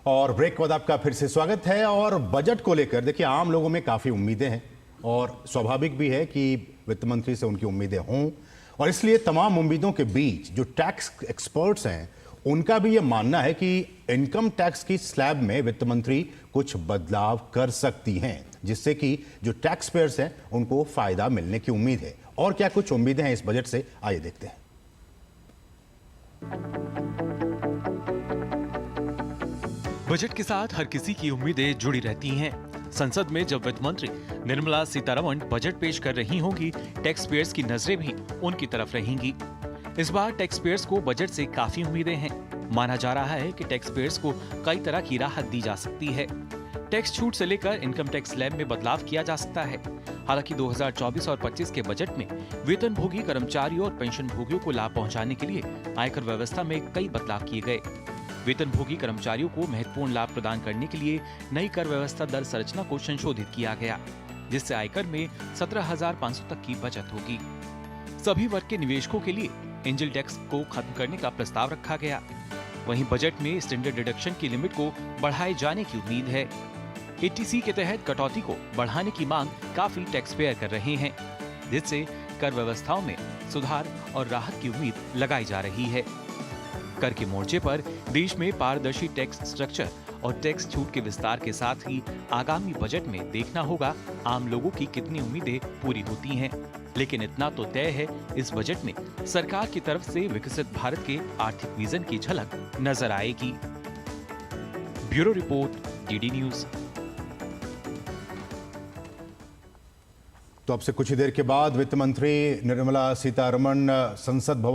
और ब्रेक के बाद आपका फिर से स्वागत है। और बजट को लेकर देखिए आम लोगों में काफ़ी उम्मीदें हैं और स्वाभाविक भी है कि वित्त मंत्री से उनकी उम्मीदें हों, और इसलिए तमाम उम्मीदों के बीच जो टैक्स एक्सपर्ट्स हैं उनका भी ये मानना है कि इनकम टैक्स की स्लैब में वित्त मंत्री कुछ बदलाव कर सकती हैं, जिससे कि जो टैक्स पेयर्स हैं उनको फायदा मिलने की उम्मीद है। और क्या कुछ उम्मीदें हैं इस बजट से, आइए देखते हैं। बजट के साथ हर किसी की उम्मीदें जुड़ी रहती हैं। संसद में जब वित्त मंत्री निर्मला सीतारमण बजट पेश कर रही होंगी, टैक्स पेयर्स की नजरें भी उनकी तरफ रहेंगी। इस बार टैक्स पेयर्स को बजट से काफी उम्मीदें हैं। माना जा रहा है कि टैक्स पेयर्स को कई तरह की राहत दी जा सकती है। टैक्स छूट से लेकर इनकम टैक्स स्लैब में बदलाव किया जा सकता है। हालांकि 2024 और 25 के बजट में वेतनभोगी कर्मचारियों और पेंशन भोगियों को लाभ पहुंचाने के लिए आयकर व्यवस्था में कई बदलाव किए गए। वेतनभोगी कर्मचारियों को महत्वपूर्ण लाभ प्रदान करने के लिए नई कर व्यवस्था दर संरचना को संशोधित किया गया, जिससे आयकर में 17,500 तक की बचत होगी। सभी वर्ग के निवेशकों के लिए एंजल टैक्स को खत्म करने का प्रस्ताव रखा गया। वहीं बजट में स्टैंडर्ड डिडक्शन की लिमिट को बढ़ाए जाने की उम्मीद है। एटीसी के तहत कटौती को बढ़ाने की मांग काफी टैक्स पेयर कर रहे हैं, जिससे कर व्यवस्थाओं में सुधार और राहत की उम्मीद लगाई जा रही है। कर के मोर्चे पर देश में पारदर्शी टैक्स स्ट्रक्चर और टैक्स छूट के विस्तार के साथ ही आगामी बजट में देखना होगा आम लोगों की कितनी उम्मीदें पूरी होती हैं। लेकिन इतना तो तय है, इस बजट में सरकार की तरफ से विकसित भारत के आर्थिक विजन की झलक नजर आएगी। Bureau report, DD news. तो अब से कुछ ही देर के बाद वित्त मंत्री निर्मला सीतारमण संसद भवन